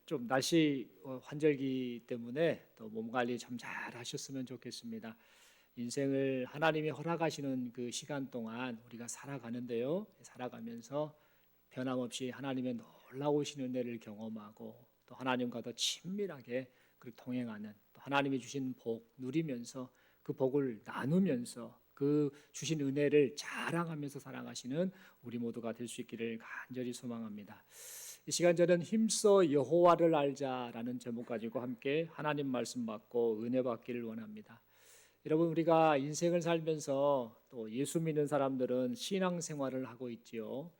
좀 날씨 환절기 때문에 또 몸 관리 좀 잘 하셨으면 좋겠습니다. 인생을 하나님이 허락하시는 그 시간 동안 우리가 살아가는데요. 살아가면서 변함없이 하나님의 놀라우신 은혜를 경험하고 또 하나님과 더 친밀하게 동행하는, 또 하나님이 주신 복 누리면서 그 복을 나누면서 그 주신 은혜를 자랑하면서 살아가시는 우리 모두가 될 수 있기를 간절히 소망합니다. 이 시간 저는 힘써 여호와를 알자라는 제목 가지고 함께 하나님 말씀 받고 은혜 받기를 원합니다. 여러분, 우리가 인생을 살면서 또 예수 믿는 사람들은 신앙 생활을 하고 있지요.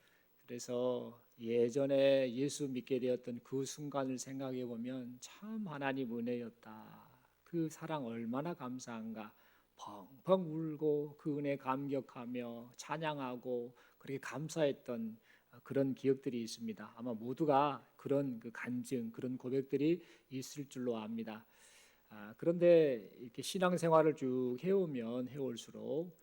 그래서 예전에 예수 믿게 되었던 그 순간을 생각해 보면 참 하나님 은혜였다. 그 사랑 얼마나 감사한가. 펑펑 울고 그 은혜 감격하며 찬양하고 그렇게 감사했던 그런 기억들이 있습니다. 아마 모두가 그런 그 간증, 그런 고백들이 있을 줄로 압니다. 그런데 이렇게 신앙생활을 쭉 해오면 해올수록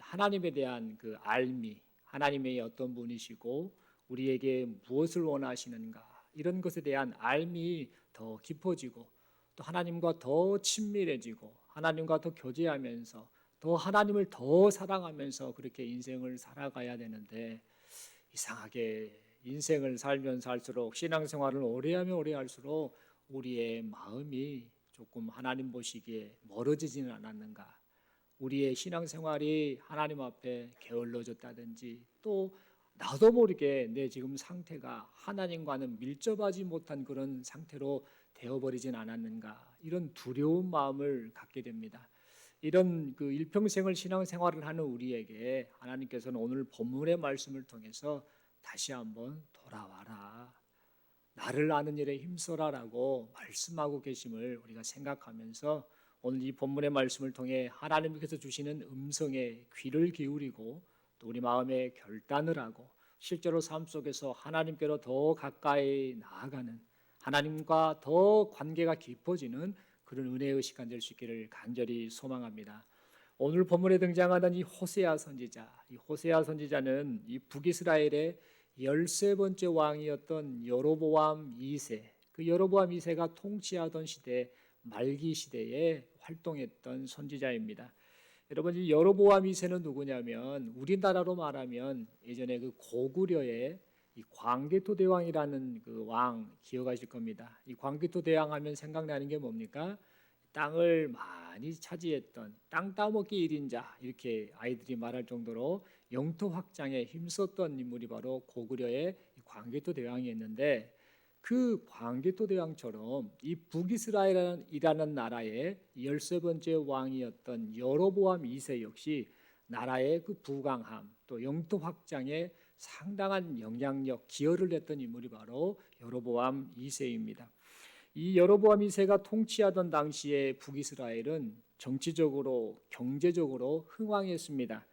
하나님에 대한 그 알미, 하나님의 어떤 분이시고 우리에게 무엇을 원하시는가, 이런 것에 대한 알미 더 깊어지고 또 하나님과 더 친밀해지고 하나님과 더 교제하면서 또 하나님을 더 사랑하면서 그렇게 인생을 살아가야 되는데, 이상하게 인생을 살면 살수록 신앙생활을 오래하면 오래할수록 우리의 마음이 조금 하나님 보시기에 멀어지지는 않았는가, 우리의 신앙생활이 하나님 앞에 게을러졌다든지 또 나도 모르게 내 지금 상태가 하나님과는 밀접하지 못한 그런 상태로 되어버리진 않았는가, 이런 두려운 마음을 갖게 됩니다. 이런 그 일평생을 신앙생활을 하는 우리에게 하나님께서는 오늘 본문의 말씀을 통해서 다시 한번 돌아와라, 나를 아는 일에 힘써라라고 말씀하고 계심을 우리가 생각하면서 오늘 이 본문의 말씀을 통해 하나님께서 주시는 음성에 귀를 기울이고 또 우리 마음에 결단을 하고 실제로 삶 속에서 하나님께로 더 가까이 나아가는, 하나님과 더 관계가 깊어지는 그런 은혜의 시간 될 수 있기를 간절히 소망합니다. 오늘 본문에 등장하는 이 호세아 선지자, 이 호세아 선지자는 이 북이스라엘의 13번째 왕이었던 여로보암 2세, 그 여로보암 2세가 통치하던 시대 말기 시대에 활동했던 선지자입니다. 여러분, 이 여로보암 2세는 누구냐면 우리나라로 말하면 예전에 그 고구려의 이 광개토 대왕이라는 그 왕 기억하실 겁니다. 이 광개토 대왕 하면 생각나는 게 뭡니까? 땅을 많이 차지했던 땅 따먹기 1인자, 이렇게 아이들이 말할 정도로 영토 확장에 힘썼던 인물이 바로 고구려의 광개토 대왕이었는데, 그 광개토 대왕처럼 이 북이스라엘이라는 나라의 13번째 왕이었던 여로보암 2세 역시 나라의 그 부강함 또 영토 확장에 상당한 영향력, 기여를 했던 인물이 바로 여로보암 2세입니다. 이 여로보암 2세가 통치하던 당시에 북이스라엘은 정치적으로 경제적으로 흥왕했습니다.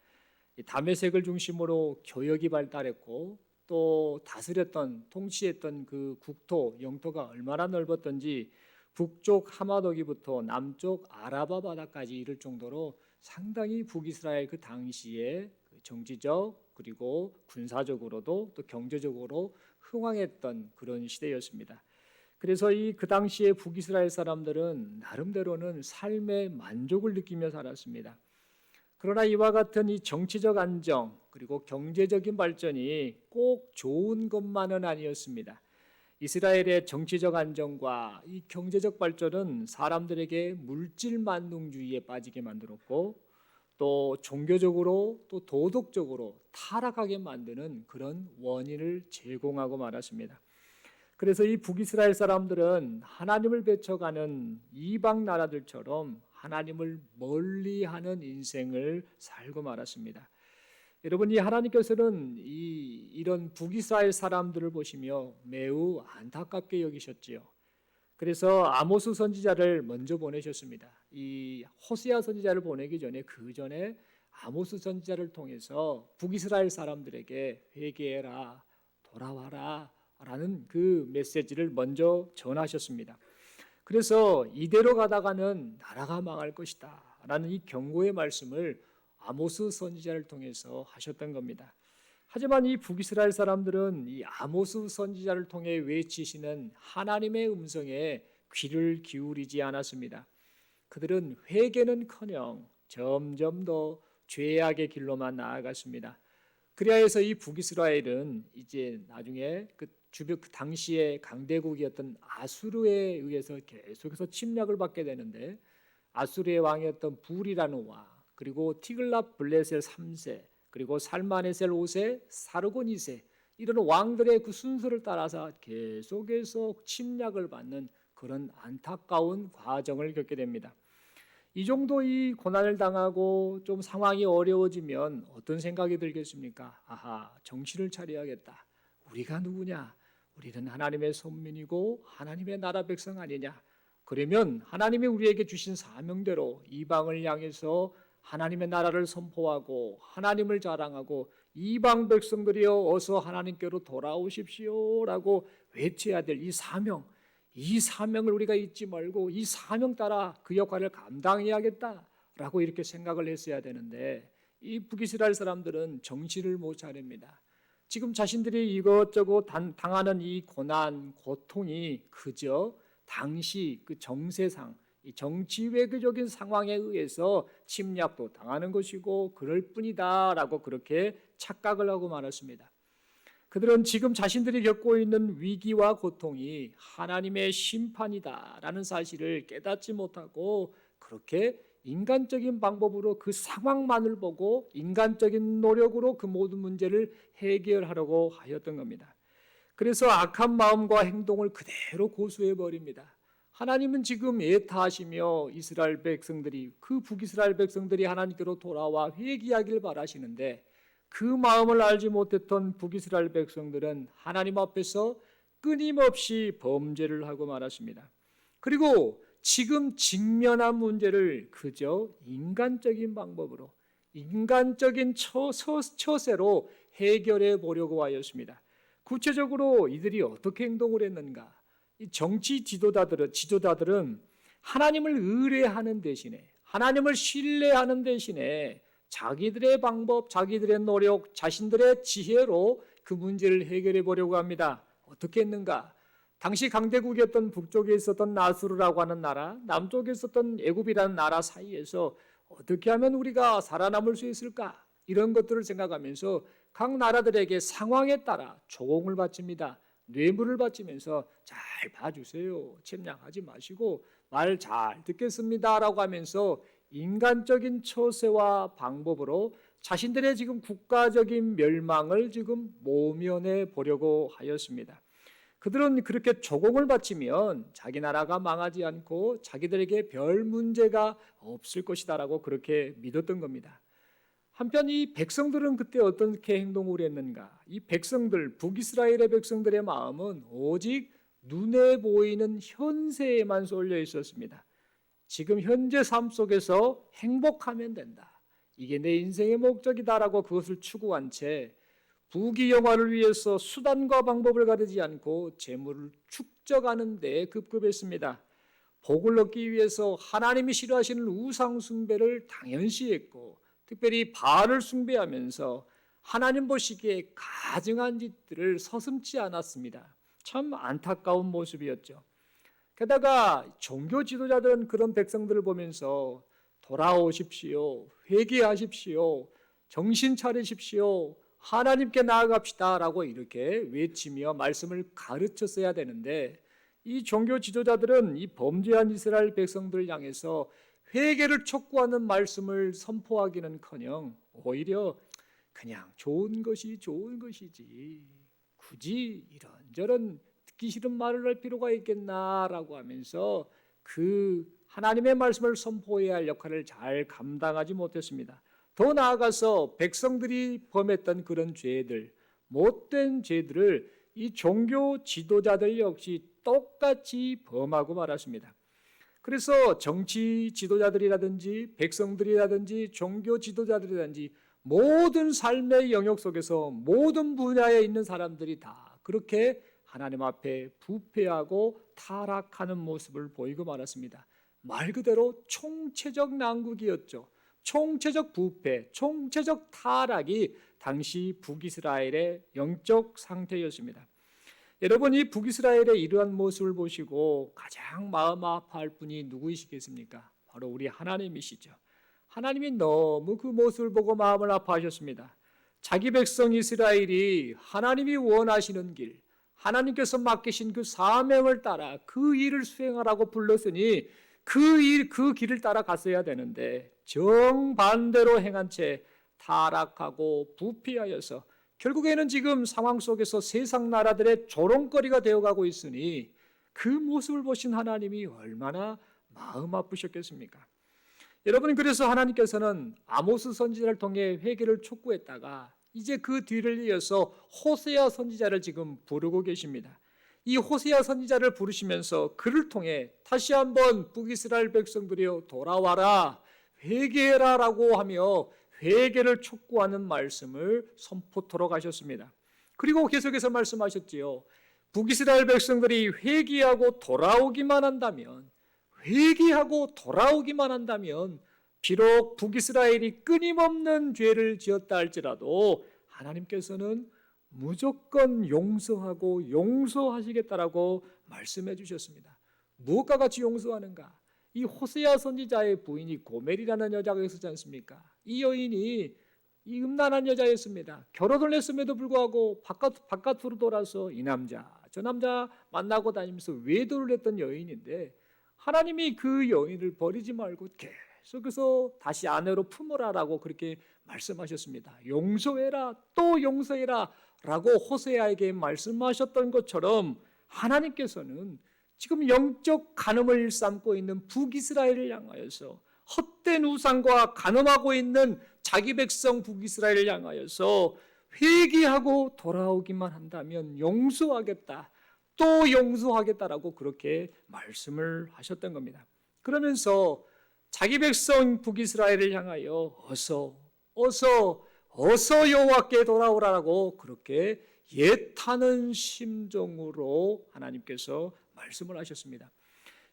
다메섹을 중심으로 교역이 발달했고 또 다스렸던, 통치했던 그 국토, 영토가 얼마나 넓었던지 북쪽 하마도기부터 남쪽 아라바 바다까지 이를 정도로 상당히 북이스라엘 그 당시에 정치적 그리고 군사적으로도 또 경제적으로 흥왕했던 그런 시대였습니다. 그래서 그 당시에 북이스라엘 사람들은 나름대로는 삶의 만족을 느끼며 살았습니다. 그러나 이와 같은 이 정치적 안정 그리고 경제적인 발전이 꼭 좋은 것만은 아니었습니다. 이스라엘의 정치적 안정과 이 경제적 발전은 사람들에게 물질 만능주의에 빠지게 만들었고 또 종교적으로 또 도덕적으로 타락하게 만드는 그런 원인을 제공하고 말았습니다. 그래서 이 북이스라엘 사람들은 하나님을 베쳐가는 이방 나라들처럼 하나님을 멀리하는 인생을 살고 말았습니다. 여러분, 이 하나님께서는 이런 북이스라엘 사람들을 보시며 매우 안타깝게 여기셨지요. 그래서 아모스 선지자를 먼저 보내셨습니다. 이 호세아 선지자를 보내기 전에 그 전에 아모스 선지자를 통해서 북이스라엘 사람들에게 회개해라, 돌아와라 라는 그 메시지를 먼저 전하셨습니다. 그래서 이대로 가다가는 나라가 망할 것이다 라는 이 경고의 말씀을 아모스 선지자를 통해서 하셨던 겁니다. 하지만 이 북이스라엘 사람들은 이 아모스 선지자를 통해 외치시는 하나님의 음성에 귀를 기울이지 않았습니다. 그들은 회개는커녕 점점 더 죄악의 길로만 나아갔습니다. 그리하여 이 북이스라엘은 이제 나중에 그 당시의 강대국이었던 아수르에 의해서 계속해서 침략을 받게 되는데, 아수르의 왕이었던 불이라는 왕, 그리고 티글랏 블레셀 3세, 그리고 살마네셀 5세, 사르곤 2세, 이런 왕들의 그 순서를 따라서 계속해서 침략을 받는 그런 안타까운 과정을 겪게 됩니다. 이 정도 이 고난을 당하고 좀 상황이 어려워지면 어떤 생각이 들겠습니까? 아하, 정신을 차려야겠다. 우리가 누구냐? 우리는 하나님의 선민이고 하나님의 나라 백성 아니냐? 그러면 하나님이 우리에게 주신 사명대로 이방을 향해서 하나님의 나라를 선포하고 하나님을 자랑하고 이방 백성들이여 어서 하나님께로 돌아오십시오라고 외쳐야 될 이 사명을 우리가 잊지 말고 이 사명 따라 그 역할을 감당해야겠다라고 이렇게 생각을 했어야 되는데, 이 북이스라엘 사람들은 정신을 못 차립니다. 지금 자신들이 이것저것 당하는 이 고난, 고통이 그저 당시 그 정세상, 이 정치 외교적인 상황에 의해서 침략도 당하는 것이고 그럴 뿐이다라고 그렇게 착각을 하고 말았습니다. 그들은 지금 자신들이 겪고 있는 위기와 고통이 하나님의 심판이다라는 사실을 깨닫지 못하고 그렇게 인간적인 방법으로 그 상황만을 보고 인간적인 노력으로 그 모든 문제를 해결하려고 하였던 겁니다. 그래서 악한 마음과 행동을 그대로 고수해 버립니다. 하나님은 지금 애타하시며 이스라엘 백성들이, 그 북이스라엘 백성들이 하나님께로 돌아와 회개하길 바라시는데, 그 마음을 알지 못했던 북이스라엘 백성들은 하나님 앞에서 끊임없이 범죄를 하고 말았습니다. 그리고 지금 직면한 문제를 그저 인간적인 방법으로, 인간적인 처세로 해결해 보려고 하였습니다. 구체적으로 이들이 어떻게 행동을 했는가? 이 정치 지도자들은 하나님을 의뢰하는 대신에, 하나님을 신뢰하는 대신에 자기들의 방법, 자기들의 노력, 자신들의 지혜로 그 문제를 해결해 보려고 합니다. 어떻게 했는가? 당시 강대국이었던 북쪽에 있었던 나수르라고 하는 나라, 남쪽에 있었던 애굽이라는 나라 사이에서 어떻게 하면 우리가 살아남을 수 있을까? 이런 것들을 생각하면서 각 나라들에게 상황에 따라 조공을 바칩니다. 뇌물을 바치면서 잘 봐주세요. 침략하지 마시고 말 잘 듣겠습니다라고 하면서 인간적인 처세와 방법으로 자신들의 지금 국가적인 멸망을 지금 모면해 보려고 하였습니다. 그들은 그렇게 조공을 바치면 자기 나라가 망하지 않고 자기들에게 별 문제가 없을 것이다라고 그렇게 믿었던 겁니다. 한편 이 백성들은 그때 어떻게 행동을 했는가? 이 백성들, 북이스라엘의 백성들의 마음은 오직 눈에 보이는 현세에만 쏠려 있었습니다. 지금 현재 삶 속에서 행복하면 된다. 이게 내 인생의 목적이다라고 그것을 추구한 채 부귀 영화를 위해서 수단과 방법을 가리지 않고 재물을 축적하는 데 급급했습니다. 복을 얻기 위해서 하나님이 싫어하시는 우상 숭배를 당연시했고, 특별히 바알을 숭배하면서 하나님 보시기에 가증한 짓들을 서슴지 않았습니다. 참 안타까운 모습이었죠. 게다가 종교 지도자들은 그런 백성들을 보면서 돌아오십시오, 회개하십시오, 정신 차리십시오, 하나님께 나아갑시다 라고 이렇게 외치며 말씀을 가르쳤어야 되는데, 이 종교 지도자들은 이 범죄한 이스라엘 백성들을 향해서 회개를 촉구하는 말씀을 선포하기는커녕 오히려 그냥 좋은 것이지 굳이 이런저런 듣기 싫은 말을 할 필요가 있겠나라고 하면서 그 하나님의 말씀을 선포해야 할 역할을 잘 감당하지 못했습니다. 더 나아가서 백성들이 범했던 그런 죄들, 못된 죄들을 이 종교 지도자들 역시 똑같이 범하고 말았습니다. 그래서 정치 지도자들이라든지 백성들이라든지 종교 지도자들이라든지 모든 삶의 영역 속에서 모든 분야에 있는 사람들이 다 그렇게 하나님 앞에 부패하고 타락하는 모습을 보이고 말았습니다. 말 그대로 총체적 난국이었죠. 총체적 부패, 총체적 타락이 당시 북이스라엘의 영적 상태였습니다. 여러분, 이 북이스라엘의 이러한 모습을 보시고 가장 마음 아파할 분이 누구이시겠습니까? 바로 우리 하나님이시죠. 하나님이 너무 그 모습을 보고 마음을 아파하셨습니다. 자기 백성 이스라엘이 하나님이 원하시는 길, 하나님께서 맡기신 그 사명을 따라 그 일을 수행하라고 불렀으니 그 길을 따라 갔어야 되는데 정반대로 행한 채 타락하고 부패하여서 결국에는 지금 상황 속에서 세상 나라들의 조롱거리가 되어가고 있으니 그 모습을 보신 하나님이 얼마나 마음 아프셨겠습니까? 여러분, 그래서 하나님께서는 아모스 선지자를 통해 회개를 촉구했다가 이제 그 뒤를 이어서 호세아 선지자를 지금 부르고 계십니다. 이 호세아 선지자를 부르시면서 그를 통해 다시 한번 북이스라엘 백성들이여 돌아와라, 회개해라 라고 하며 회개를 촉구하는 말씀을 선포토록 하셨습니다. 그리고 계속해서 말씀하셨지요. 북이스라엘 백성들이 회개하고 돌아오기만 한다면, 비록 북이스라엘이 끊임없는 죄를 지었다 할지라도 하나님께서는 무조건 용서하고 용서하시겠다라고 말씀해 주셨습니다. 무엇과 같이 용서하는가? 이 호세아 선지자의 부인이 고멜이라는 여자가 있었지 않습니까? 이 여인이 이 음란한 여자였습니다. 결혼을 했음에도 불구하고 바깥으로 돌아서 이 남자 저 남자 만나고 다니면서 외도를 했던 여인인데 하나님이 그 여인을 버리지 말고 계속해서 다시 아내로 품으라라고 그렇게 말씀하셨습니다. 용서해라, 또 용서해라 라고 호세아에게 말씀하셨던 것처럼 하나님께서는 지금 영적 간음을 일삼고 있는 북이스라엘을 향하여서 헛된 우상과 간음하고 있는 자기 백성 북이스라엘을 향하여서 회개하고 돌아오기만 한다면 용서하겠다, 또 용서하겠다라고 그렇게 말씀을 하셨던 겁니다. 그러면서 자기 백성 북이스라엘을 향하여 어서 여호와께 돌아오라라고 그렇게 예타는 심정으로 하나님께서 말씀을 하셨습니다.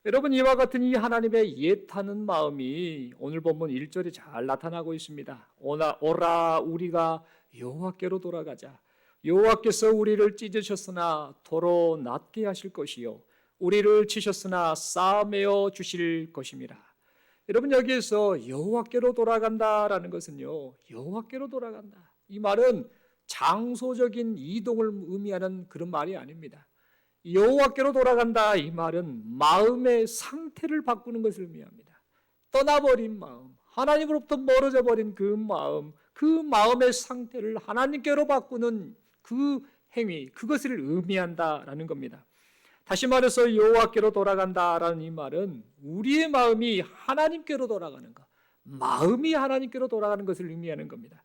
여러분, 이와 같은 이 하나님의 예타는 마음이 오늘 본문 1절에 잘 나타나고 있습니다. 오라 우리가 여호와께로 돌아가자. 여호와께서 우리를 찢으셨으나 도로 낫게 하실 것이요 우리를 치셨으나 싸매어 주실 것임이라. 여러분, 여기에서 여호와께로 돌아간다라는 것은요, 여호와께로 돌아간다, 이 말은 장소적인 이동을 의미하는 그런 말이 아닙니다. 여호와께로 돌아간다, 이 말은 마음의 상태를 바꾸는 것을 의미합니다. 떠나버린 마음, 하나님으로부터 멀어져 버린 그 마음의 상태를 하나님께로 바꾸는 그 행위, 그것을 의미한다라는 겁니다. 다시 말해서 여호와께로 돌아간다라는 이 말은 우리의 마음이 하나님께로 돌아가는 것, 마음이 하나님께로 돌아가는 것을 의미하는 겁니다.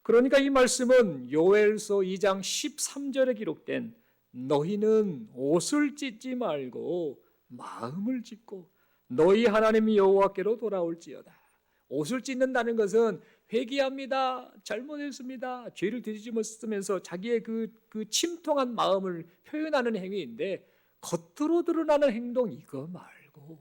그러니까 이 말씀은 요엘서 2장 13절에 기록된 너희는 옷을 찢지 말고 마음을 찢고 너희 하나님 여호와께로 돌아올지어다. 옷을 찢는다는 것은 회개합니다, 잘못했습니다, 죄를 뒤집으면서 자기의 그 침통한 마음을 표현하는 행위인데, 겉으로 드러나는 행동 이거 말고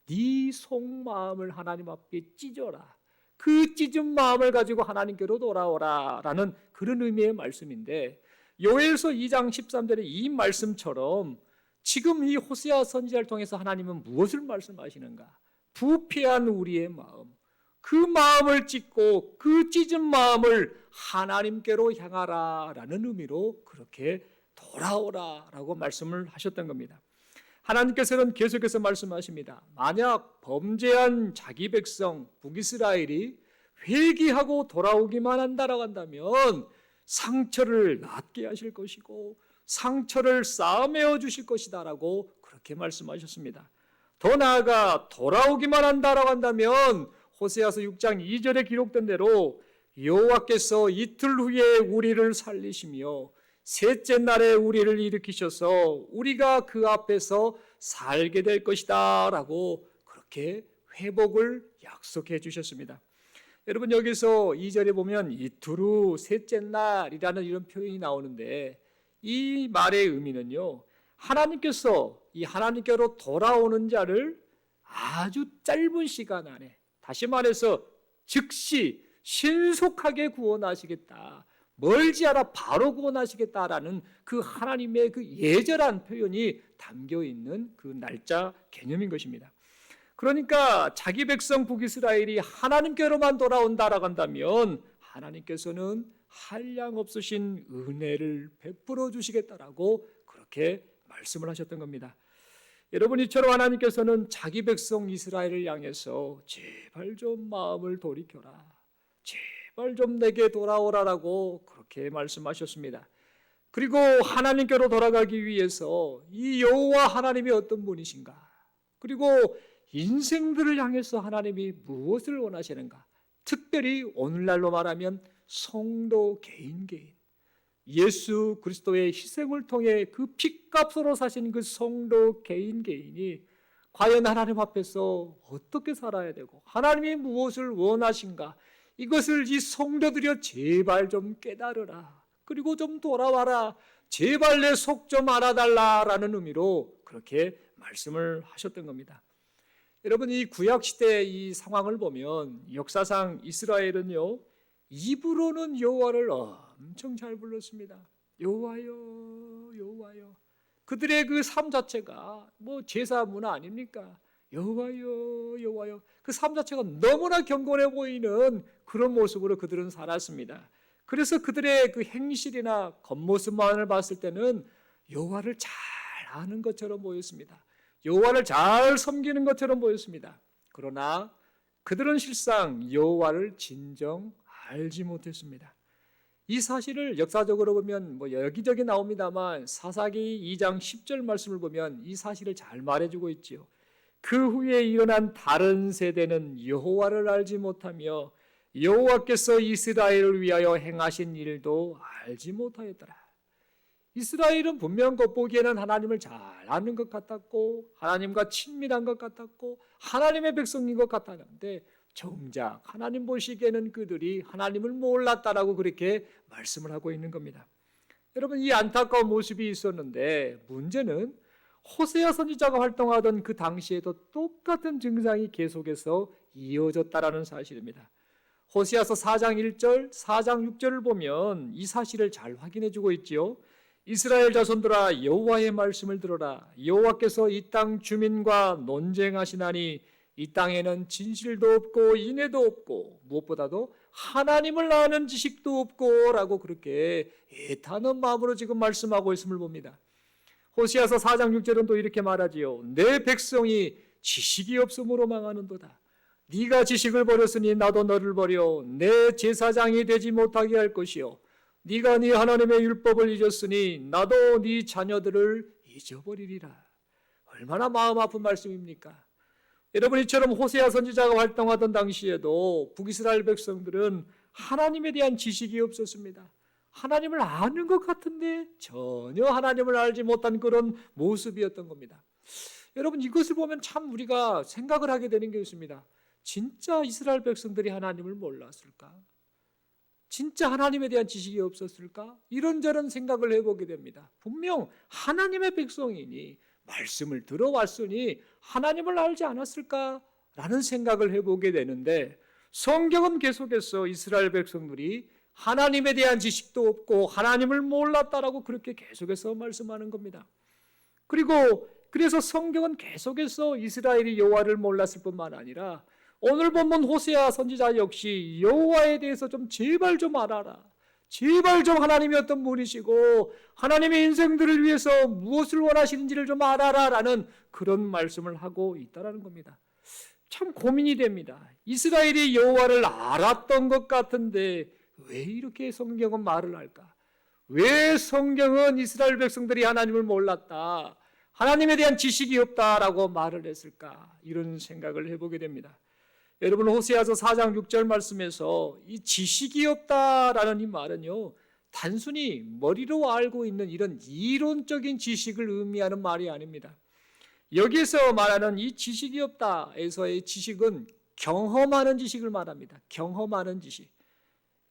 네 속마음을 하나님 앞에 찢어라, 그 찢은 마음을 가지고 하나님께로 돌아오라 라는 그런 의미의 말씀인데, 요엘서 2장 13절의 이 말씀처럼 지금 이 호세아 선지자를 통해서 하나님은 무엇을 말씀하시는가? 부패한 우리의 마음, 그 마음을 찢고 그 찢은 마음을 하나님께로 향하라 라는 의미로 그렇게 돌아오라 라고 말씀을 하셨던 겁니다. 하나님께서는 계속해서 말씀하십니다. 만약 범죄한 자기 백성 북이스라엘이 회개하고 돌아오기만 한다라고 한다면 상처를 낫게 하실 것이고 상처를 싸매어 주실 것이다 라고 그렇게 말씀하셨습니다. 더 나아가 돌아오기만 한다라고 한다면 호세아서 6장 2절에 기록된 대로 여호와께서 이틀 후에 우리를 살리시며 셋째 날에 우리를 일으키셔서 우리가 그 앞에서 살게 될 것이다 라고 그렇게 회복을 약속해 주셨습니다. 여러분, 여기서 2절에 보면 이틀 후 셋째 날이라는 이런 표현이 나오는데, 이 말의 의미는요, 하나님께서 이 하나님께로 돌아오는 자를 아주 짧은 시간 안에, 다시 말해서 즉시 신속하게 구원하시겠다, 멀지 않아 바로 구원하시겠다라는 그 하나님의 그 예절한 표현이 담겨 있는 그 날짜 개념인 것입니다. 그러니까 자기 백성 북이스라엘이 하나님께로만 돌아온다라고 한다면 하나님께서는 한량 없으신 은혜를 베풀어 주시겠다라고 그렇게 말씀을 하셨던 겁니다. 여러분, 이처럼 하나님께서는 자기 백성 이스라엘을 향해서 제발 좀 마음을 돌이켜라, 제발 좀 내게 돌아오라라고 그렇게 말씀하셨습니다. 그리고 하나님께로 돌아가기 위해서 이 여호와 하나님이 어떤 분이신가, 그리고 인생들을 향해서 하나님이 무엇을 원하시는가, 특별히 오늘날로 말하면 성도 개인 예수 그리스도의 희생을 통해 그 핏값으로 사신 그 성도 개인이 과연 하나님 앞에서 어떻게 살아야 되고 하나님이 무엇을 원하신가, 이것을 이 성도들이여 제발 좀 깨달으라, 그리고 좀 돌아와라, 제발 내 속 좀 알아달라라는 의미로 그렇게 말씀을 하셨던 겁니다. 여러분, 이 구약시대의 이 상황을 보면 역사상 이스라엘은요, 입으로는 여호와를 엄청 잘 불렀습니다. 여호와여, 여호와여. 그들의 그 삶 자체가 뭐 제사 문화 아닙니까? 여호와여, 여호와여. 그 삶 자체가 너무나 경건해 보이는 그런 모습으로 그들은 살았습니다. 그래서 그들의 그 행실이나 겉모습만을 봤을 때는 여호와를 잘 아는 것처럼 보였습니다. 여호와를 잘 섬기는 것처럼 보였습니다. 그러나 그들은 실상 여호와를 진정 알지 못했습니다. 이 사실을 역사적으로 보면 뭐 여기저기 나옵니다만 사사기 2장 10절 말씀을 보면 이 사실을 잘 말해주고 있지요. 그 후에 일어난 다른 세대는 여호와를 알지 못하며 여호와께서 이스라엘을 위하여 행하신 일도 알지 못하였더라. 이스라엘은 분명 겉보기에는 하나님을 잘 아는 것 같았고 하나님과 친밀한 것 같았고 하나님의 백성인 것 같았는데 정작 하나님 보시기에는 그들이 하나님을 몰랐다라고 그렇게 말씀을 하고 있는 겁니다. 여러분, 이 안타까운 모습이 있었는데 문제는 호세아 선지자가 활동하던 그 당시에도 똑같은 증상이 계속해서 이어졌다라는 사실입니다. 호세아서 4장 1절, 4장 6절을 보면 이 사실을 잘 확인해 주고 있지요. 이스라엘 자손들아, 여호와의 말씀을 들어라. 여호와께서 이 땅 주민과 논쟁하시나니 이 땅에는 진실도 없고 인애도 없고 무엇보다도 하나님을 아는 지식도 없고 라고 그렇게 애타는 마음으로 지금 말씀하고 있음을 봅니다. 호시아서 4장 6절은 또 이렇게 말하지요. 내 백성이 지식이 없음으로 망하는도다. 네가 지식을 버렸으니 나도 너를 버려 내 제사장이 되지 못하게 할 것이요 네가 네 하나님의 율법을 잊었으니 나도 네 자녀들을 잊어버리리라. 얼마나 마음 아픈 말씀입니까? 여러분, 이처럼 호세아 선지자가 활동하던 당시에도 북이스라엘 백성들은 하나님에 대한 지식이 없었습니다. 하나님을 아는 것 같은데 전혀 하나님을 알지 못한 그런 모습이었던 겁니다. 여러분, 이것을 보면 참 우리가 생각을 하게 되는 게 있습니다. 진짜 이스라엘 백성들이 하나님을 몰랐을까? 진짜 하나님에 대한 지식이 없었을까? 이런저런 생각을 해보게 됩니다. 분명 하나님의 백성이니 말씀을 들어왔으니 하나님을 알지 않았을까라는 생각을 해보게 되는데 성경은 계속해서 이스라엘 백성들이 하나님에 대한 지식도 없고 하나님을 몰랐다라고 그렇게 계속해서 말씀하는 겁니다. 그리고 그래서 성경은 계속해서 이스라엘이 여호와를 몰랐을 뿐만 아니라 오늘 본문 호세아 선지자 역시 여호와에 대해서 좀 제발 좀 알아라. 제발 좀 하나님이 어떤 분이시고 하나님의 인생들을 위해서 무엇을 원하시는지를 좀 알아라 라는 그런 말씀을 하고 있다는 겁니다. 참 고민이 됩니다. 이스라엘이 여호와를 알았던 것 같은데 왜 이렇게 성경은 말을 할까? 왜 성경은 이스라엘 백성들이 하나님을 몰랐다, 하나님에 대한 지식이 없다라고 말을 했을까? 이런 생각을 해보게 됩니다. 여러분, 호세아서 4장 6절 말씀에서 이 지식이 없다라는 이 말은요, 단순히 머리로 알고 있는 이런 이론적인 지식을 의미하는 말이 아닙니다. 여기서 말하는 이 지식이 없다에서의 지식은 경험하는 지식을 말합니다. 경험하는 지식.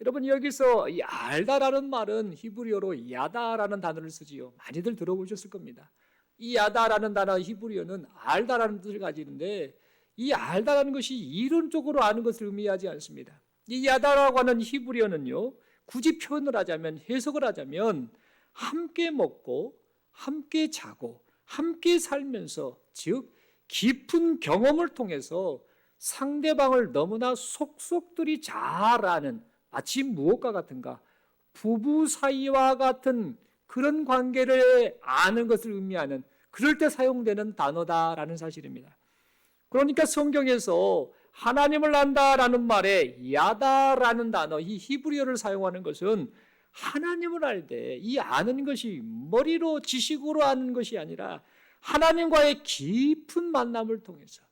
여러분, 여기서 이 알다라는 말은 히브리어로 야다라는 단어를 쓰지요. 많이들 들어보셨을 겁니다. 이 야다라는 단어 히브리어는 알다라는 뜻을 가지는데 이 알다라는 것이 이론적으로 아는 것을 의미하지 않습니다. 이 야다라고 하는 히브리어는요, 굳이 표현을 하자면, 해석을 하자면 함께 먹고 함께 자고 함께 살면서, 즉 깊은 경험을 통해서 상대방을 너무나 속속들이 잘 아는, 마치 무엇과 같은가, 부부 사이와 같은 그런 관계를 아는 것을 의미하는, 그럴 때 사용되는 단어다라는 사실입니다. 그러니까 성경에서 하나님을 안다라는 말에 야다라는 단어, 이 히브리어를 사용하는 것은 하나님을 알 때 이 아는 것이 머리로 지식으로 아는 것이 아니라 하나님과의 깊은 만남을 통해서,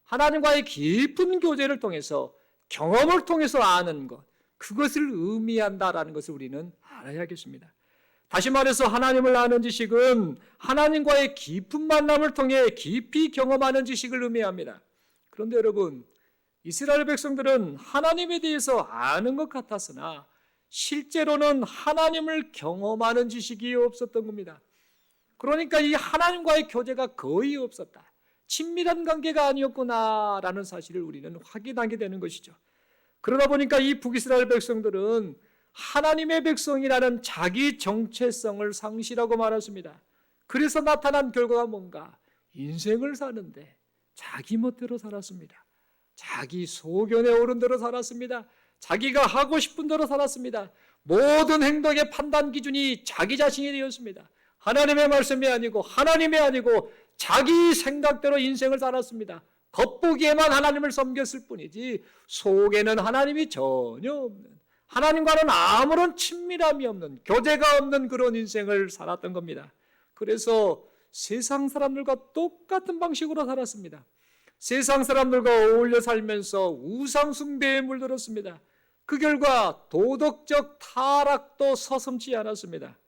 하나님과의 깊은 교제를 통해서, 경험을 통해서 아는 것, 그것을 의미한다라는 것을 우리는 알아야겠습니다. 다시 말해서 하나님을 아는 지식은 하나님과의 깊은 만남을 통해 깊이 경험하는 지식을 의미합니다. 그런데 여러분, 이스라엘 백성들은 하나님에 대해서 아는 것 같았으나 실제로는 하나님을 경험하는 지식이 없었던 겁니다. 그러니까 이 하나님과의 교제가 거의 없었다, 친밀한 관계가 아니었구나라는 사실을 우리는 확인하게 되는 것이죠. 그러다 보니까 이 북이스라엘 백성들은 하나님의 백성이라는 자기 정체성을 상실하고 말았습니다. 그래서 나타난 결과가 뭔가? 인생을 사는데 자기 멋대로 살았습니다. 자기 소견에 오른 대로 살았습니다. 자기가 하고 싶은 대로 살았습니다. 모든 행동의 판단 기준이 자기 자신이 되었습니다. 하나님의 말씀이 아니고 하나님이 아니고 자기 생각대로 인생을 살았습니다. 겉보기에만 하나님을 섬겼을 뿐이지 속에는 하나님이 전혀 없는, 하나님과는 아무런 친밀함이 없는, 교제가 없는 그런 인생을 살았던 겁니다. 그래서 세상 사람들과 똑같은 방식으로 살았습니다. 세상 사람들과 어울려 살면서 우상 숭배에 물들었습니다. 그 결과 도덕적 타락도 서슴지 않았습니다.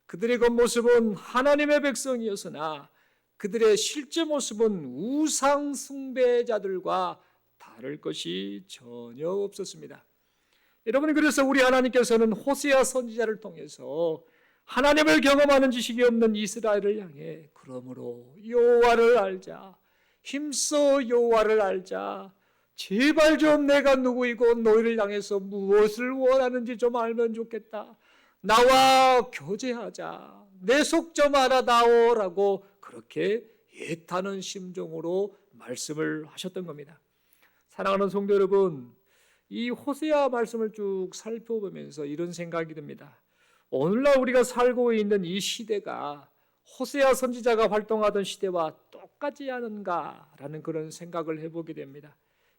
그들의 겉모습은 하나님의 백성이었으나 그들의 실제 모습은 우상 숭배자들과 다를 것이 전혀 없었습니다. 여러분, 그래서 우리 하나님께서는 호세아 선지자를 통해서 하나님을 경험하는 지식이 없는 이스라엘을 향해, 그러므로 여호와를 알자, 힘써 여호와를 알자, 제발 좀 내가 누구이고 너희를 향해서 무엇을 원하는지 좀 알면 좋겠다, 나와 교제하자, 내 속 좀 알아다오라고 그렇게 애타는 심정으로 말씀을 하셨던 겁니다. 사랑하는 성도 여러분, 이 호세아 말씀을 쭉 살펴보면서 이런 생각이 듭니다. 오늘날 우리가 살고 있는 이 시대가 호세아 선지자가 활동하던 시대와 똑같지 않은가라는 그런 생각을 해보게 됩니다.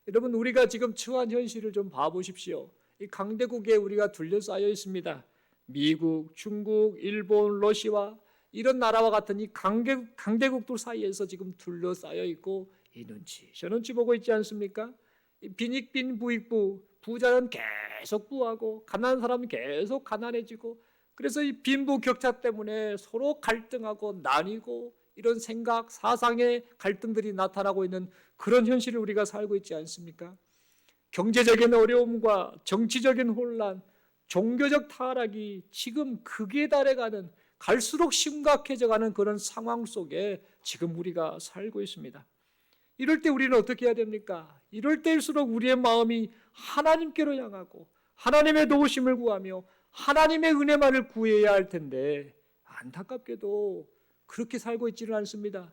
여러분, 우리가 지금 처한 현실을 좀 봐보십시오. 이 강대국에 우리가 둘러싸여 있습니다. 미국, 중국, 일본, 러시아, 이런 나라와 같은 이 강대국들 사이에서 지금 둘러싸여 있고 이 눈치 저 눈치 보고 있지 않습니까? 빈익빈 부익부, 부자는 계속 부하고 가난한 사람은 계속 가난해지고, 그래서 이 빈부격차 때문에 서로 갈등하고 나뉘고 이런 생각, 사상의 갈등들이 나타나고 있는 그런 현실을 우리가 살고 있지 않습니까? 경제적인 어려움과 정치적인 혼란, 종교적 타락이 지금 극에 달해가는, 갈수록 심각해져가는 그런 상황 속에 지금 우리가 살고 있습니다. 이럴 때 우리는 어떻게 해야 됩니까? 이럴 때일수록 우리의 마음이 하나님께로 향하고 하나님의 도우심을 구하며 하나님의 은혜만을 구해야 할 텐데 안타깝게도 그렇게 살고 있지는 않습니다.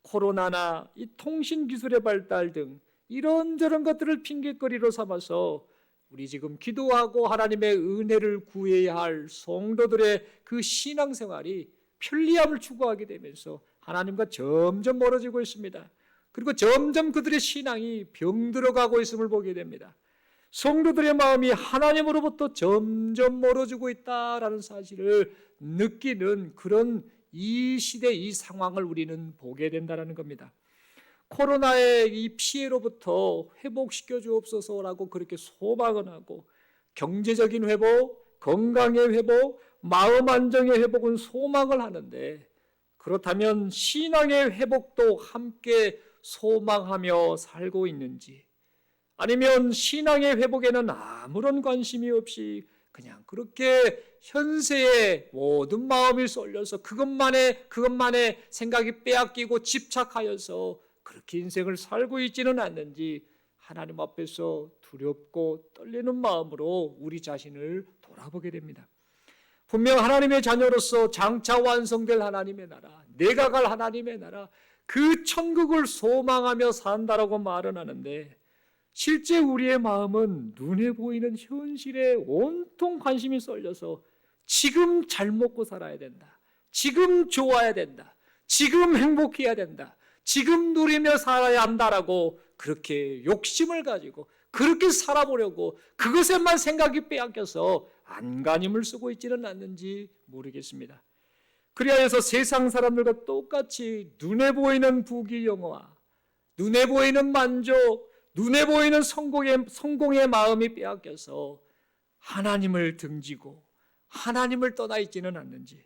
코로나나 이 통신기술의 발달 등 이런저런 것들을 핑계거리로 삼아서 우리 지금 기도하고 하나님의 은혜를 구해야 할 성도들의 그 신앙생활이 편리함을 추구하게 되면서 하나님과 점점 멀어지고 있습니다. 그리고 점점 그들의 신앙이 병들어가고 있음을 보게 됩니다. 성도들의 마음이 하나님으로부터 점점 멀어지고 있다라는 사실을 느끼는 그런 이 시대, 이 상황을 우리는 보게 된다는 겁니다. 코로나의 이 피해로부터 회복시켜 주옵소서라고 그렇게 소망을 하고, 경제적인 회복, 건강의 회복, 마음 안정의 회복은 소망을 하는데, 그렇다면 신앙의 회복도 함께 소망하며 살고 있는지, 아니면 신앙의 회복에는 아무런 관심이 없이 그냥 그렇게 현세에 모든 마음이 쏠려서 그것만의 생각이 빼앗기고 집착하여서 그렇게 인생을 살고 있지는 않는지 하나님 앞에서 두렵고 떨리는 마음으로 우리 자신을 돌아보게 됩니다. 분명 하나님의 자녀로서 장차 완성될 하나님의 나라, 내가 갈 하나님의 나라, 그 천국을 소망하며 산다라고 말은 하는데 실제 우리의 마음은 눈에 보이는 현실에 온통 관심이 쏠려서 지금 잘 먹고 살아야 된다, 지금 좋아야 된다, 지금 행복해야 된다, 지금 누리며 살아야 한다라고 그렇게 욕심을 가지고 그렇게 살아보려고 그것에만 생각이 빼앗겨서 안간힘을 쓰고 있지는 않는지 모르겠습니다. 그리하여서 세상 사람들과 똑같이 눈에 보이는 부귀영화, 눈에 보이는 만족, 눈에 보이는 성공의 마음이 빼앗겨서 하나님을 등지고 하나님을 떠나 있지는 않는지,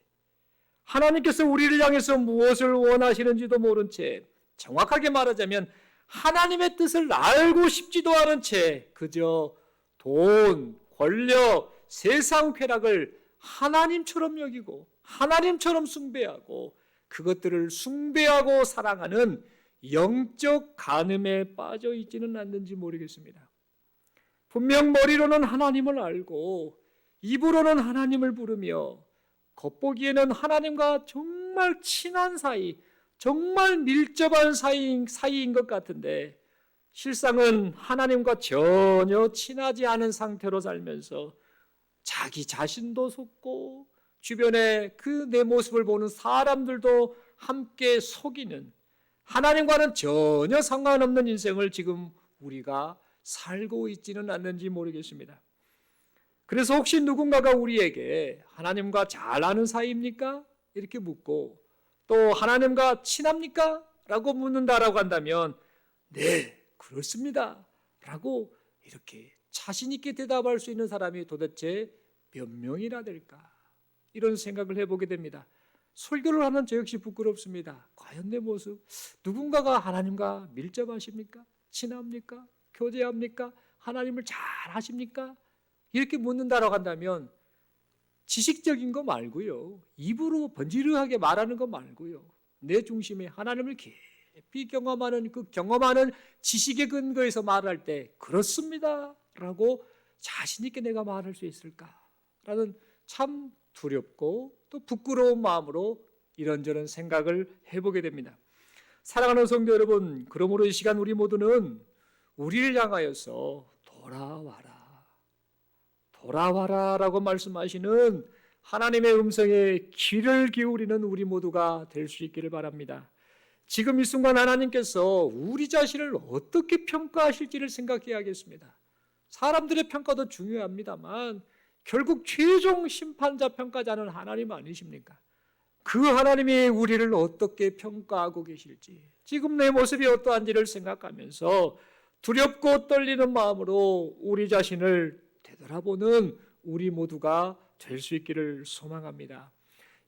하나님께서 우리를 향해서 무엇을 원하시는지도 모른 채, 정확하게 말하자면 하나님의 뜻을 알고 싶지도 않은 채 그저 돈, 권력, 세상 쾌락을 하나님처럼 여기고 하나님처럼 숭배하고 그것들을 숭배하고 사랑하는 영적 간음에 빠져 있지는 않는지 모르겠습니다. 분명 머리로는 하나님을 알고 입으로는 하나님을 부르며 겉보기에는 하나님과 정말 친한 사이, 정말 밀접한 사이인 것 같은데 실상은 하나님과 전혀 친하지 않은 상태로 살면서 자기 자신도 속고 주변에 그 내 모습을 보는 사람들도 함께 속이는, 하나님과는 전혀 상관없는 인생을 지금 우리가 살고 있지는 않는지 모르겠습니다. 그래서 혹시 누군가가 우리에게 하나님과 잘 아는 사이입니까? 이렇게 묻고 또 하나님과 친합니까? 라고 묻는다라고 한다면 네, 그렇습니다 라고 이렇게 자신 있게 대답할 수 있는 사람이 도대체 몇 명이나 될까? 이런 생각을 해보게 됩니다. 설교를 하는 저 역시 부끄럽습니다. 과연 내 모습, 누군가가 하나님과 밀접하십니까? 친합니까? 교제합니까? 하나님을 잘 아십니까? 이렇게 묻는다라고 한다면 지식적인 거 말고요, 입으로 번지르하게 말하는 거 말고요, 내 중심에 하나님을 깊이 경험하는 그 경험하는 지식에 근거해서 말할 때 그렇습니다 라고 자신 있게 내가 말할 수 있을까라는 참 두렵고 또 부끄러운 마음으로 이런저런 생각을 해보게 됩니다. 사랑하는 성도 여러분, 그러므로 이 시간 우리 모두는 우리를 향하여서 돌아와라 라고 말씀하시는 하나님의 음성에 귀를 기울이는 우리 모두가 될 수 있기를 바랍니다. 지금 이 순간 하나님께서 우리 자신을 어떻게 평가하실지를 생각해야겠습니다. 사람들의 평가도 중요합니다만 결국 최종 심판자 평가자는 하나님 아니십니까? 그 하나님이 우리를 어떻게 평가하고 계실지, 지금 내 모습이 어떠한지를 생각하면서 두렵고 떨리는 마음으로 우리 자신을 되돌아보는 우리 모두가 될 수 있기를 소망합니다.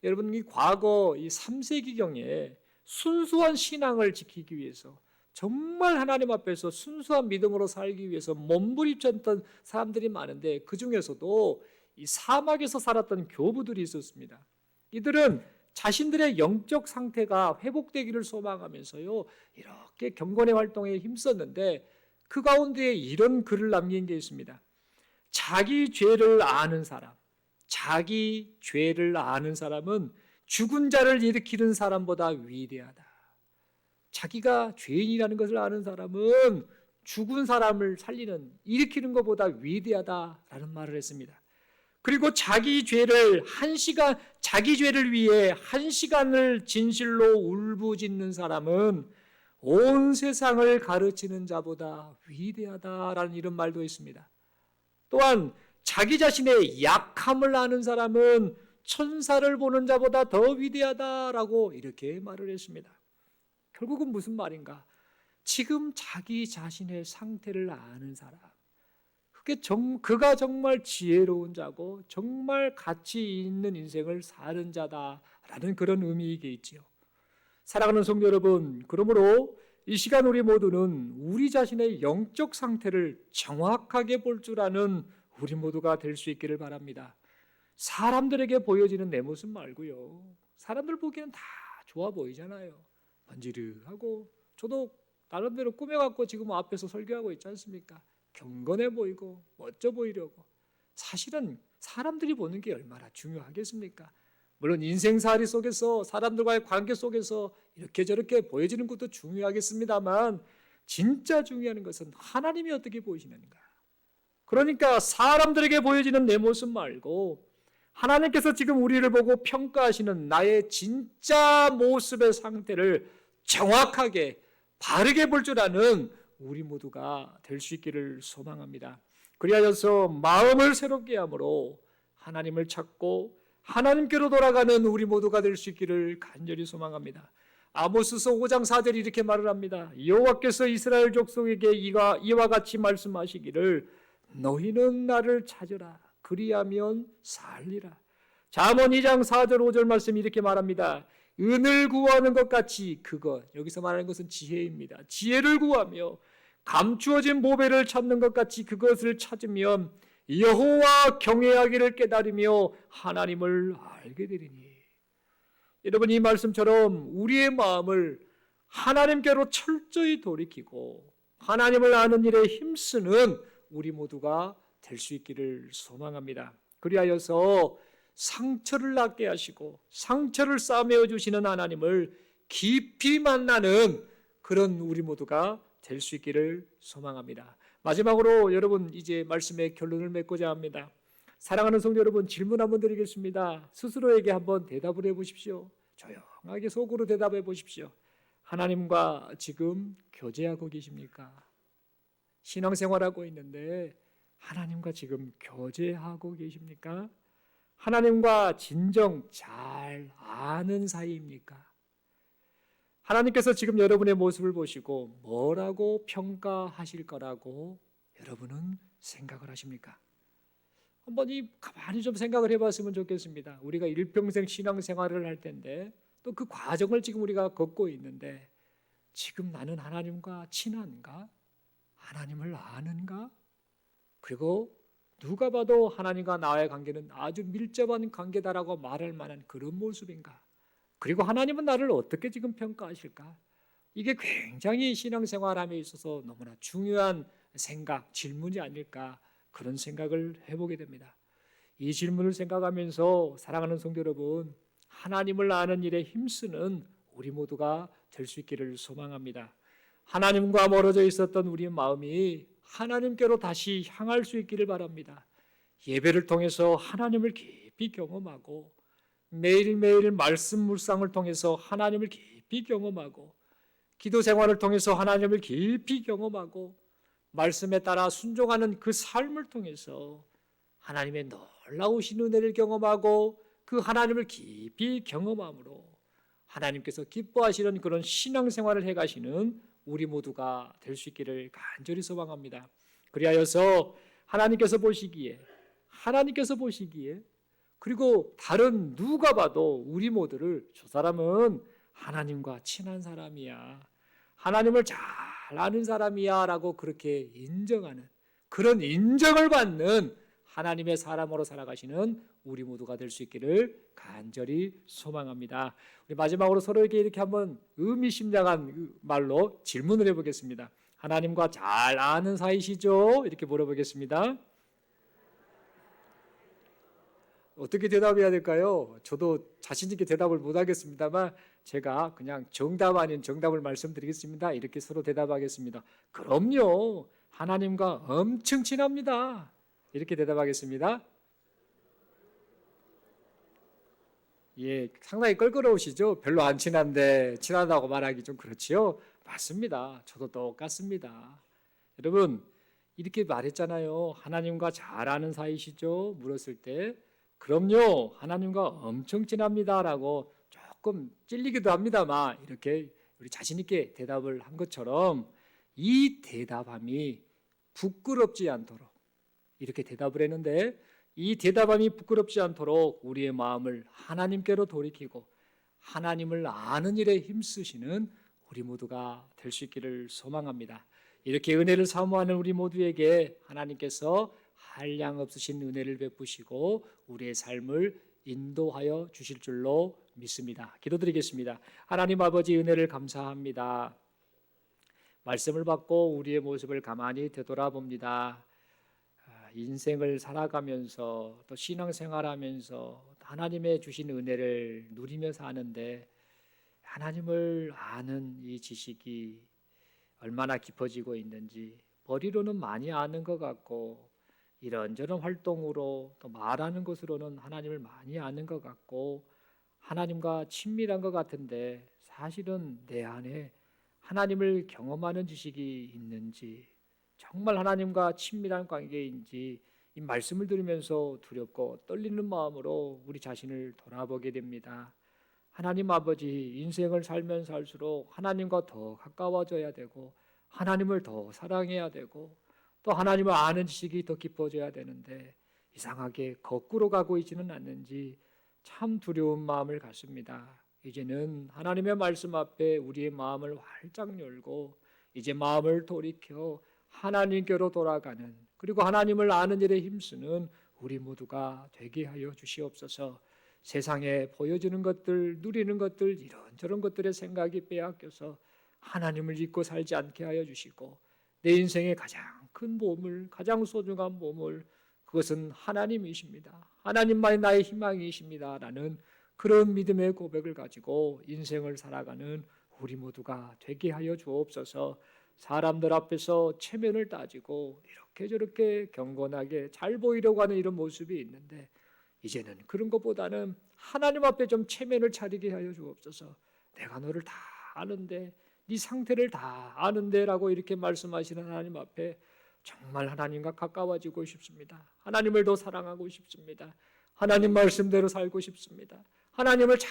여러분, 이 과거 이 3세기경에 순수한 신앙을 지키기 위해서, 정말 하나님 앞에서 순수한 믿음으로 살기 위해서 몸부림쳤던 사람들이 많은데 그 중에서도 이 사막에서 살았던 교부들이 있었습니다. 이들은 자신들의 영적 상태가 회복되기를 소망하면서요, 이렇게 경건의 활동에 힘썼는데 그 가운데 이런 글을 남긴 게 있습니다. 자기 죄를 아는 사람은 죽은 자를 일으키는 사람보다 위대하다. 자기가 죄인이라는 것을 아는 사람은 죽은 사람을 일으키는 것보다 위대하다라는 말을 했습니다. 그리고 자기 죄를 위해 1시간을 진실로 울부짖는 사람은 온 세상을 가르치는 자보다 위대하다라는 이런 말도 있습니다. 또한 자기 자신의 약함을 아는 사람은 천사를 보는 자보다 더 위대하다라고 이렇게 말을 했습니다. 결국은 무슨 말인가? 지금 자기 자신의 상태를 아는 사람, 그가 정말 지혜로운 자고 정말 가치 있는 인생을 사는 자다라는 그런 의미이겠지요. 사랑하는 성도 여러분, 그러므로 이 시간 우리 모두는 우리 자신의 영적 상태를 정확하게 볼 줄 아는 우리 모두가 될 수 있기를 바랍니다. 사람들에게 보여지는 내 모습 말고요, 사람들 보기에는 다 좋아 보이잖아요. 번지르하고 저도 나름대로 꾸며갖고 지금 앞에서 설교하고 있지 않습니까? 경건해 보이고 멋져 보이려고. 사실은 사람들이 보는 게 얼마나 중요하겠습니까? 물론 인생살이 속에서 사람들과의 관계 속에서 이렇게 저렇게 보여지는 것도 중요하겠습니다만 진짜 중요한 것은 하나님이 어떻게 보이시는가. 그러니까 사람들에게 보여지는 내 모습 말고 하나님께서 지금 우리를 보고 평가하시는 나의 진짜 모습의 상태를 정확하게 바르게 볼 줄 아는 우리 모두가 될 수 있기를 소망합니다. 그리하여서 마음을 새롭게 함으로 하나님을 찾고 하나님께로 돌아가는 우리 모두가 될 수 있기를 간절히 소망합니다. 아모스서 5장 4절이 이렇게 말을 합니다. 여호와께서 이스라엘 족속에게 이와 같이 말씀하시기를 너희는 나를 찾으라 그리하면 살리라. 잠언 2장 4절 5절 말씀이 이렇게 말합니다. 은을 구하는 것 같이 그것, 여기서 말하는 것은 지혜입니다. 지혜를 구하며 감추어진 보배를 찾는 것 같이 그것을 찾으면 여호와 경외하기를 깨달으며 하나님을 알게 되리니. 여러분, 이 말씀처럼 우리의 마음을 하나님께로 철저히 돌이키고 하나님을 아는 일에 힘쓰는 우리 모두가 될 수 있기를 소망합니다. 그리하여서 상처를 낫게 하시고 상처를 싸매어 주시는 하나님을 깊이 만나는 그런 우리 모두가 될 수 있기를 소망합니다. 마지막으로 여러분 이제 말씀의 결론을 맺고자 합니다. 사랑하는 성도 여러분, 질문 한번 드리겠습니다. 스스로에게 한번 대답을 해보십시오. 조용하게 속으로 대답해 보십시오. 하나님과 지금 교제하고 계십니까? 신앙생활하고 있는데 하나님과 지금 교제하고 계십니까? 하나님과 진정 잘 아는 사이입니까? 하나님께서 지금 여러분의 모습을 보시고 뭐라고 평가하실 거라고 여러분은 생각을 하십니까? 한번 가만히 좀 생각을 해봤으면 좋겠습니다. 우리가 일평생 신앙생활을 할 텐데 또 그 과정을 지금 우리가 걷고 있는데 지금 나는 하나님과 친한가? 하나님을 아는가? 그리고 누가 봐도 하나님과 나의 관계는 아주 밀접한 관계다라고 말할 만한 그런 모습인가? 그리고 하나님은 나를 어떻게 지금 평가하실까? 이게 굉장히 신앙생활함에 있어서 너무나 중요한 생각, 질문이 아닐까 그런 생각을 해보게 됩니다. 이 질문을 생각하면서 사랑하는 성도 여러분, 하나님을 아는 일에 힘쓰는 우리 모두가 될 수 있기를 소망합니다. 하나님과 멀어져 있었던 우리의 마음이 하나님께로 다시 향할 수 있기를 바랍니다. 예배를 통해서 하나님을 깊이 경험하고 매일매일 말씀 묵상을 통해서 하나님을 깊이 경험하고 기도 생활을 통해서 하나님을 깊이 경험하고 말씀에 따라 순종하는 그 삶을 통해서 하나님의 놀라우신 은혜를 경험하고 그 하나님을 깊이 경험함으로 하나님께서 기뻐하시는 그런 신앙생활을 해가시는 우리 모두가 될 수 있기를 간절히 소망합니다. 그리하여서 하나님께서 보시기에 그리고 다른 누가 봐도 우리 모두를 저 사람은 하나님과 친한 사람이야, 하나님을 잘 아는 사람이야 라고 그렇게 인정하는, 그런 인정을 받는 하나님의 사람으로 살아가시는 우리 모두가 될 수 있기를 간절히 소망합니다. 우리 마지막으로 서로에게 이렇게 한번 의미심장한 말로 질문을 해보겠습니다. 하나님과 잘 아는 사이시죠? 이렇게 물어보겠습니다. 어떻게 대답해야 될까요? 저도 자신 있게 대답을 못하겠습니다만 제가 그냥 정답 아닌 정답을 말씀드리겠습니다. 이렇게 서로 대답하겠습니다. 그럼요, 하나님과 엄청 친합니다. 이렇게 대답하겠습니다. 예, 상당히 껄끄러우시죠? 별로 안 친한데 친하다고 말하기 좀 그렇지요? 맞습니다. 저도 똑같습니다. 여러분, 이렇게 말했잖아요. 하나님과 잘 아는 사이시죠? 물었을 때 그럼요, 하나님과 엄청 친합니다라고 조금 찔리기도 합니다만 이렇게 우리 자신 있게 대답을 한 것처럼 이 대답함이 부끄럽지 않도록 이렇게 대답을 했는데 이 대답함이 부끄럽지 않도록 우리의 마음을 하나님께로 돌이키고 하나님을 아는 일에 힘쓰시는 우리 모두가 될 수 있기를 소망합니다. 이렇게 은혜를 사모하는 우리 모두에게 하나님께서 한량없으신 은혜를 베푸시고 우리의 삶을 인도하여 주실 줄로 믿습니다. 기도드리겠습니다. 하나님 아버지, 은혜를 감사합니다. 말씀을 받고 우리의 모습을 가만히 되돌아봅니다. 인생을 살아가면서 또 신앙생활하면서 하나님의 주신 은혜를 누리며 사는데 하나님을 아는 이 지식이 얼마나 깊어지고 있는지 머리로는 많이 아는 것 같고 이런저런 활동으로 또 말하는 것으로는 하나님을 많이 아는 것 같고 하나님과 친밀한 것 같은데 사실은 내 안에 하나님을 경험하는 지식이 있는지 정말 하나님과 친밀한 관계인지 이 말씀을 들으면서 두렵고 떨리는 마음으로 우리 자신을 돌아보게 됩니다. 하나님 아버지, 인생을 살면 살수록 하나님과 더 가까워져야 되고 하나님을 더 사랑해야 되고 또 하나님을 아는 지식이 더 깊어져야 되는데 이상하게 거꾸로 가고 있지는 않는지 참 두려운 마음을 갖습니다. 이제는 하나님의 말씀 앞에 우리의 마음을 활짝 열고 이제 마음을 돌이켜 하나님께로 돌아가는 그리고 하나님을 아는 일에 힘쓰는 우리 모두가 되게 하여 주시옵소서. 세상에 보여주는 것들, 누리는 것들, 이런저런 것들의 생각이 빼앗겨서 하나님을 잊고 살지 않게 하여 주시고 내 인생의 가장 큰 보물, 가장 소중한 보물 그것은 하나님이십니다. 하나님만이 나의 희망이십니다. 라는 그런 믿음의 고백을 가지고 인생을 살아가는 우리 모두가 되게 하여 주옵소서. 사람들 앞에서 체면을 따지고 이렇게 저렇게 경건하게 잘 보이려고 하는 이런 모습이 있는데 이제는 그런 것보다는 하나님 앞에 좀 체면을 차리게 하여 주옵소서. 내가 너를 다 아는데 네 상태를 다 아는데 라고 이렇게 말씀하시는 하나님 앞에 정말 하나님과 가까워지고 싶습니다. 하나님을 더 사랑하고 싶습니다. 하나님 말씀대로 살고 싶습니다. 하나님을 잘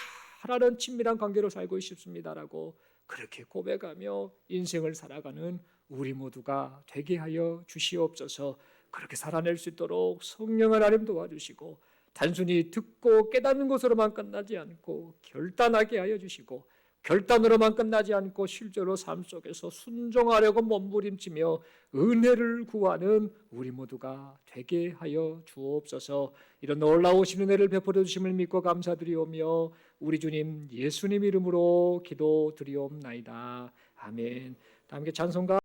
아는 친밀한 관계로 살고 싶습니다라고 그렇게 고백하며 인생을 살아가는 우리 모두가 되게 하여 주시옵소서. 그렇게 살아낼 수 있도록 성령 하나님 도와주시고 단순히 듣고 깨닫는 것으로만 끝나지 않고 결단하게 하여 주시고 결단으로만 끝나지 않고 실제로 삶 속에서 순종하려고 몸부림치며 은혜를 구하는 우리 모두가 되게 하여 주옵소서. 이런 놀라우신 은혜를 베풀어 주심을 믿고 감사드리오며 우리 주님 예수님 이름으로 기도드리옵나이다. 아멘. 다 함께 찬송가